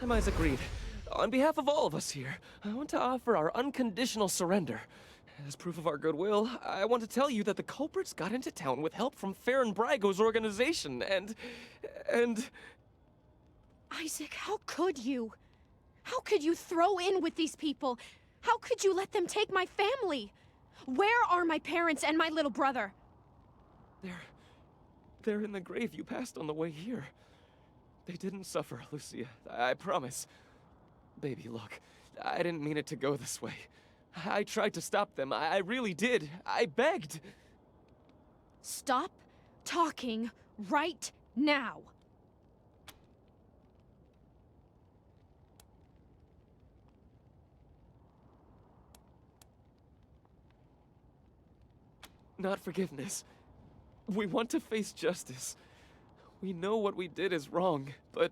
Mize agreed. On behalf of all of us here, I want to offer our unconditional surrender. As proof of our goodwill, I want to tell you that the culprits got into town with help from Farron Brago's organization, and... Isaac, how could you? How could you throw in with these people? How could you let them take my family? Where are my parents and my little brother? They're in the grave you passed on the way here. They didn't suffer, Lucia, I promise. Baby, look, I didn't mean it to go this way. I tried to stop them, I really did. I begged. Stop talking right now. Not forgiveness. We want to face justice. We know what we did is wrong, but...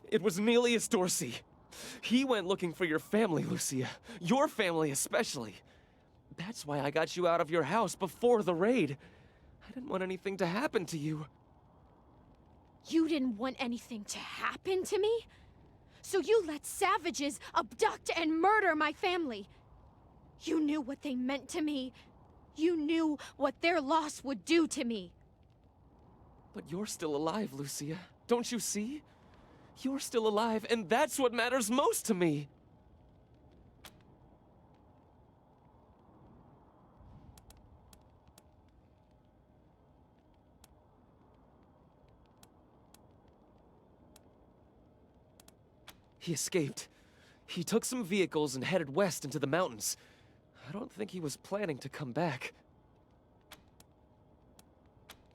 It was Nelius Dorsey. He went looking for your family, Lucia. Your family especially. That's why I got you out of your house before the raid. I didn't want anything to happen to you. You didn't want anything to happen to me? So you let savages abduct and murder my family. You knew what they meant to me. You knew what their loss would do to me. But you're still alive, Lucia. Don't you see? You're still alive, and that's what matters most to me. He escaped. He took some vehicles and headed west into the mountains. I don't think he was planning to come back.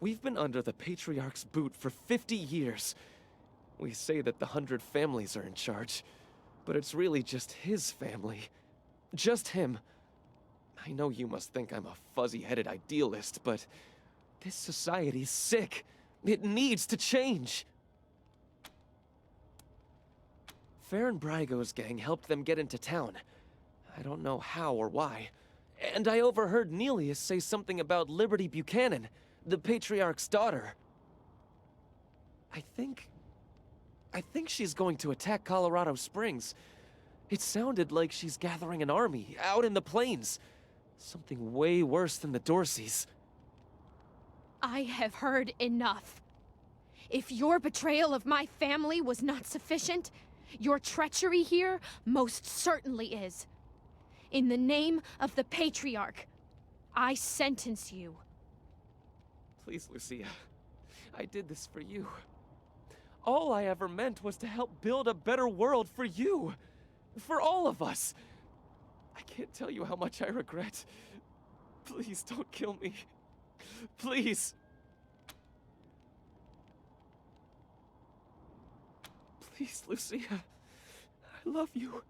We've been under the Patriarch's boot for 50 years. We say that the 100 families are in charge, but it's really just his family. Just him. I know you must think I'm a fuzzy-headed idealist, but this society's sick. It needs to change. Farron Brago's gang helped them get into town. I don't know how or why. And I overheard Nelius say something about Liberty Buchanan, the Patriarch's daughter. I think she's going to attack Colorado Springs. It sounded like she's gathering an army out in the plains. Something way worse than the Dorseys. I have heard enough. If your betrayal of my family was not sufficient, your treachery here most certainly is. In the name of the Patriarch, I sentence you. Please, Lucia. I did this for you. All I ever meant was to help build a better world for you. For all of us. I can't tell you how much I regret. Please don't kill me. Please. Please, Lucia. I love you.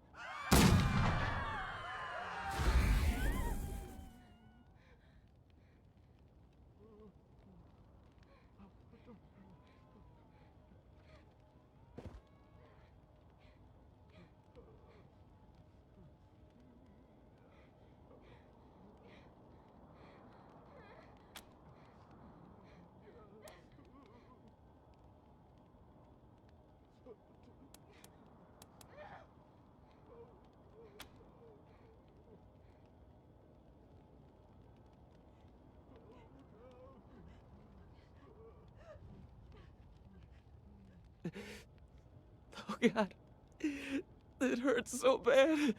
Oh God, it hurts so bad.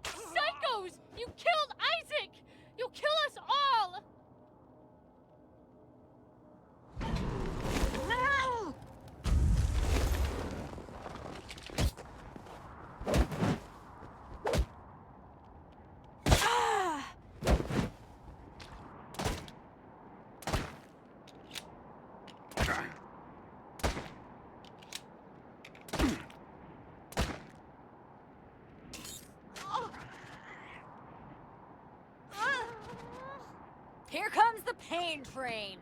Psychos! You killed Isaac! You'll kill us all! Here comes the pain train!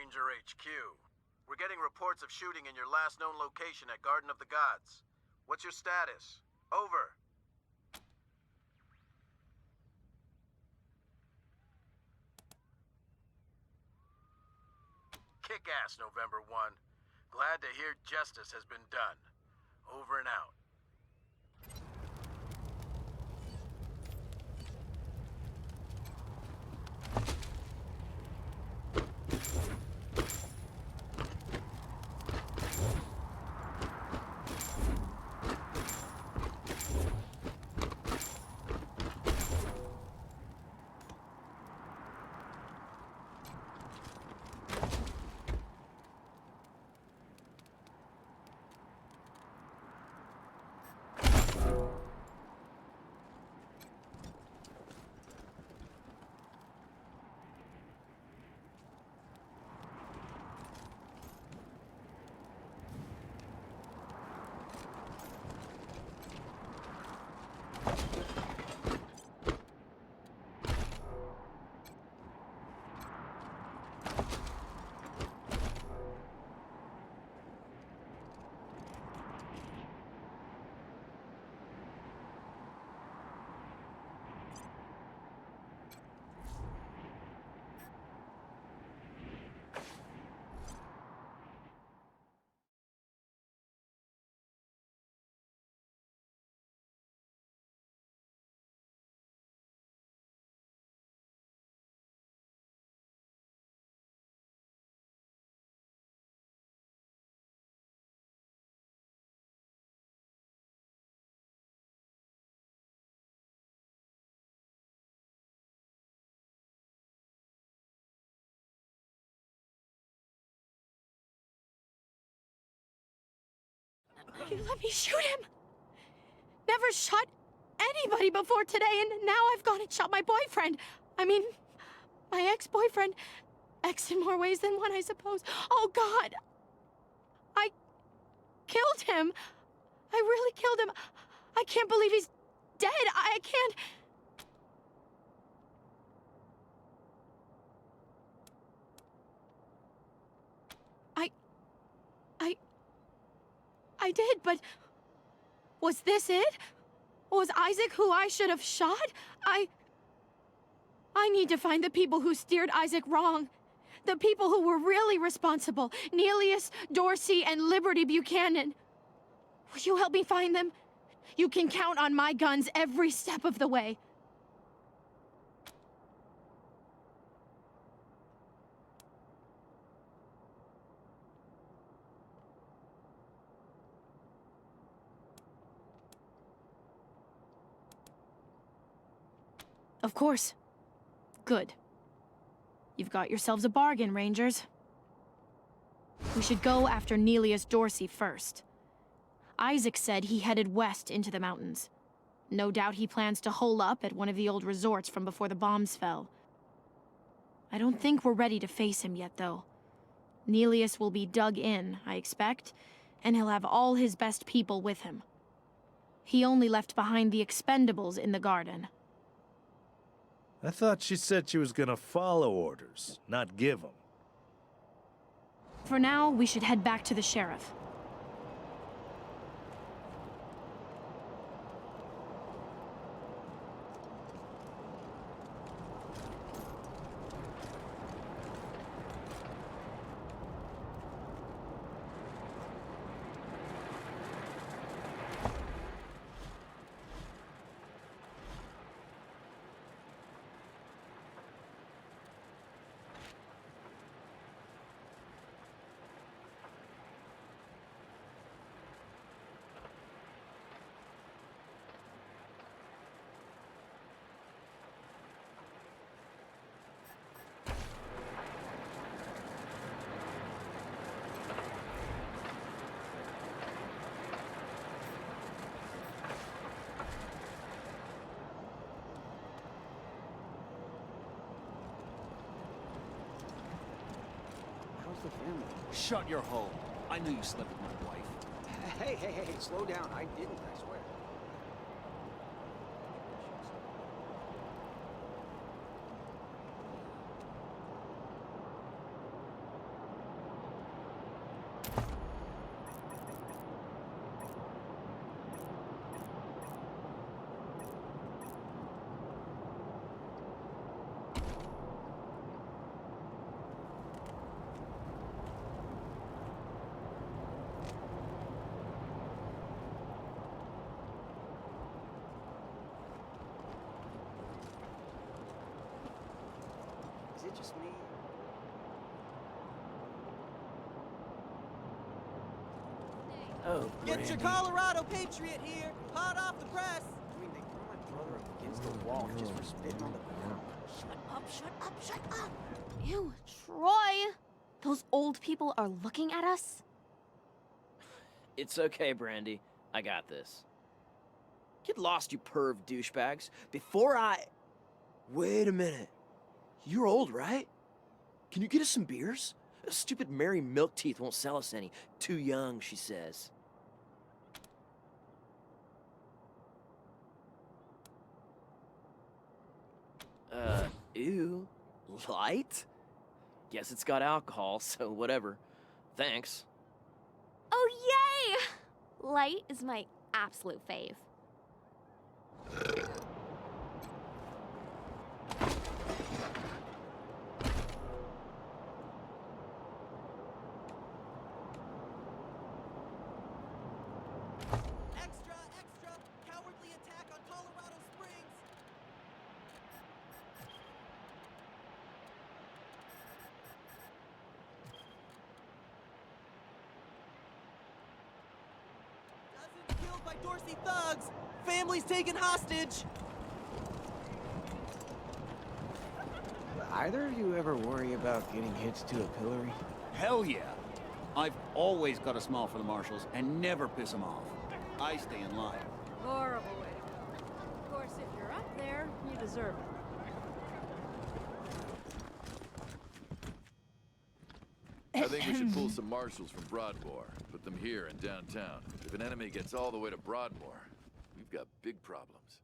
Ranger HQ. We're getting reports of shooting in your last known location at Garden of the Gods. What's your status? Over. Kick-ass, November 1. Glad to hear justice has been done. Over and out. You let me shoot him! Never shot anybody before today, and now I've gone and shot my boyfriend. I mean, my ex-boyfriend. Ex in more ways than one, I suppose. Oh, God! I killed him! I really killed him! I can't believe he's dead! I can't... I did, but... Was this it? Was Isaac who I should have shot? I need to find the people who steered Isaac wrong. The people who were really responsible. Neelius, Dorsey, and Liberty Buchanan. Will you help me find them? You can count on my guns every step of the way. Of course. Good. You've got yourselves a bargain, Rangers. We should go after Neelius Dorsey first. Isaac said he headed west into the mountains. No doubt he plans to hole up at one of the old resorts from before the bombs fell. I don't think we're ready to face him yet, though. Neelius will be dug in, I expect, and he'll have all his best people with him. He only left behind the expendables in the garden. I thought she said she was gonna follow orders, not give them. For now, we should head back to the sheriff. the family? Shut your hole. I knew you slept with my wife. Hey, slow down. I didn't, I swear. just me? Oh, Get your Brandy. Colorado Patriot here, hot off the press. I mean, they threw my brother up against the wall just for spitting on the ground. Shut up, shut up, shut up! Ew, Troy! Those old people are looking at us? It's okay, Brandy. I got this. Get lost, you perv douchebags. Before I... Wait a minute. You're old, right? Can you get us some beers? Stupid Mary Milkteeth won't sell us any. Too young, she says. Ew. Light? Guess it's got alcohol, so whatever. Thanks. Oh, yay! Light is my absolute fave. Extra, extra! Cowardly attack on Colorado Springs! Dozens killed by Dorsey thugs! Families taken hostage! Either of you ever worry about getting hitched to a pillory? Hell yeah. I've always got a smile for the marshals and never piss them off. I stay in line. Horrible way to go. Of course, if you're up there, you deserve it. I think we should pull some marshals from Broadmoor, put them here in downtown. If an enemy gets all the way to Broadmoor, we've got big problems.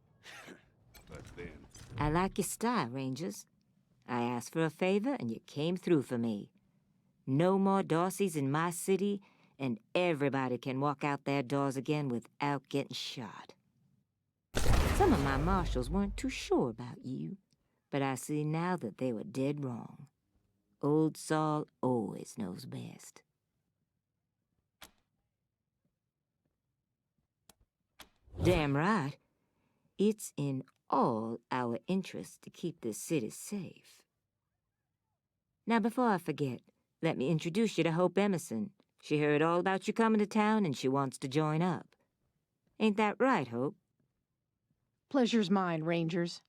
But then... I like your style, Rangers. I asked for a favor, and you came through for me. No more Darcys in my city, and everybody can walk out their doors again without getting shot. Some of my marshals weren't too sure about you, but I see now that they were dead wrong. Old Saul always knows best. Damn right. It's in all our interests to keep this city safe. Now, before I forget, let me introduce you to Hope Emerson. She heard all about you coming to town and she wants to join up. Ain't that right, Hope? Pleasure's mine, Rangers.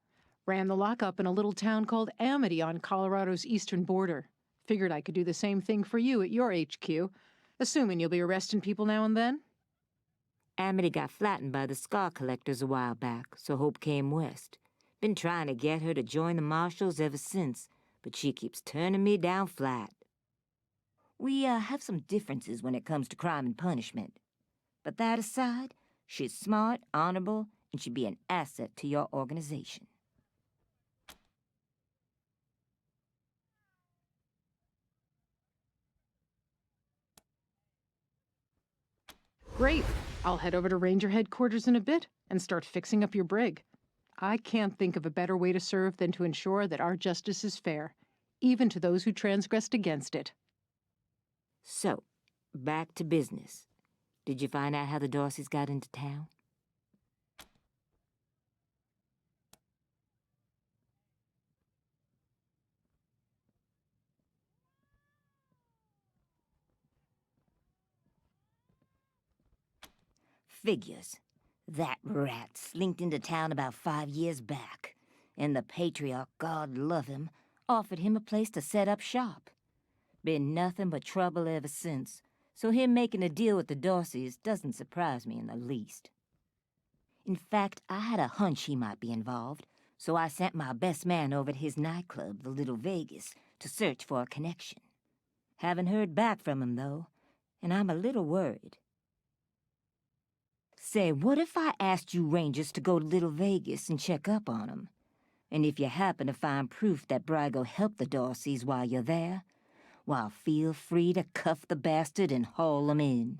Ran the lockup in a little town called Amity on Colorado's eastern border. Figured I could do the same thing for you at your HQ, assuming you'll be arresting people now and then. Amity got flattened by the scar collectors a while back, so Hope came west. Been trying to get her to join the marshals ever since, but she keeps turning me down flat. We have some differences when it comes to crime and punishment. But that aside, she's smart, honorable, and she'd be an asset to your organization. Great. I'll head over to Ranger headquarters in a bit and start fixing up your brig. I can't think of a better way to serve than to ensure that our justice is fair, even to those who transgressed against it. So, back to business. Did you find out how the Darcys got into town? Figures. That rat slinked into town about 5 years back, and the Patriarch, God love him, offered him a place to set up shop. Been nothing but trouble ever since, so him making a deal with the Darcys doesn't surprise me in the least. In fact, I had a hunch he might be involved, so I sent my best man over to his nightclub, the Little Vegas, to search for a connection. Haven't heard back from him, though, and I'm a little worried. Say, what if I asked you Rangers to go to Little Vegas and check up on him? And if you happen to find proof that Brygo helped the Darcys while you're there, well, feel free to cuff the bastard and haul him in.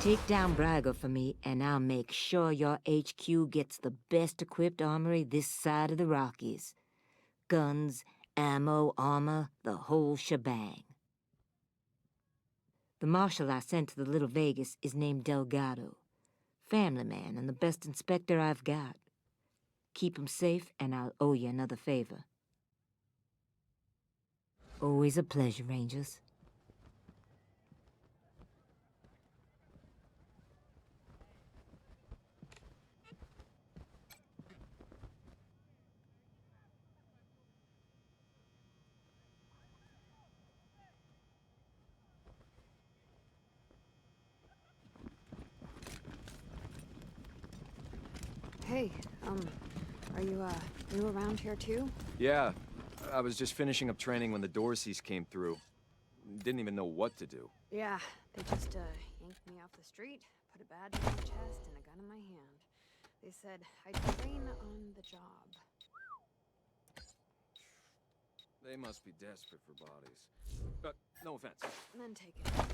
Take down Brygo for me, and I'll make sure your HQ gets the best-equipped armory this side of the Rockies. Guns, ammo, armor, the whole shebang. The marshal I sent to the Little Vegas is named Delgado. Family man and the best inspector I've got. Keep 'em safe, and I'll owe you another favor. Always a pleasure, Rangers. Hey, are you around here too? Yeah, I was just finishing up training when the Dorseys came through. Didn't even know what to do. Yeah, they just, yanked me off the street, put a badge on my chest and a gun in my hand. They said I'd train on the job. They must be desperate for bodies. No offense. And then take it.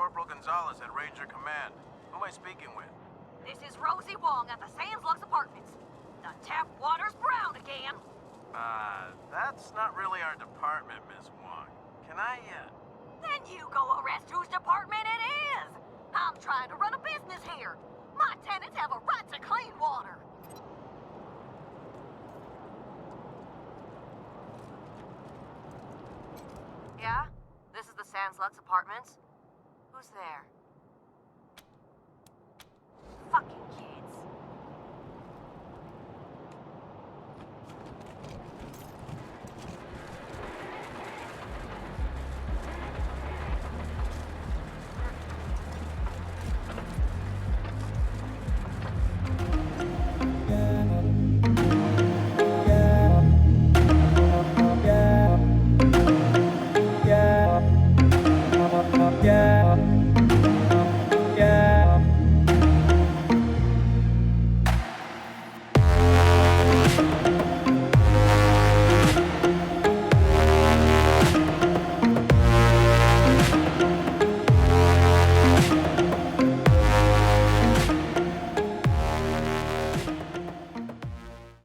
Corporal Gonzalez at Ranger Command. Who am I speaking with? This is Rosie Wong at the Sands Lux Apartments. The tap water's brown again. That's not really our department, Miss Wong. Can I, Then you go arrest whose department it is. I'm trying to run a business here. My tenants have a right to clean water. Yeah? This is the Sands Lux Apartments? Who's there? Fucking kid.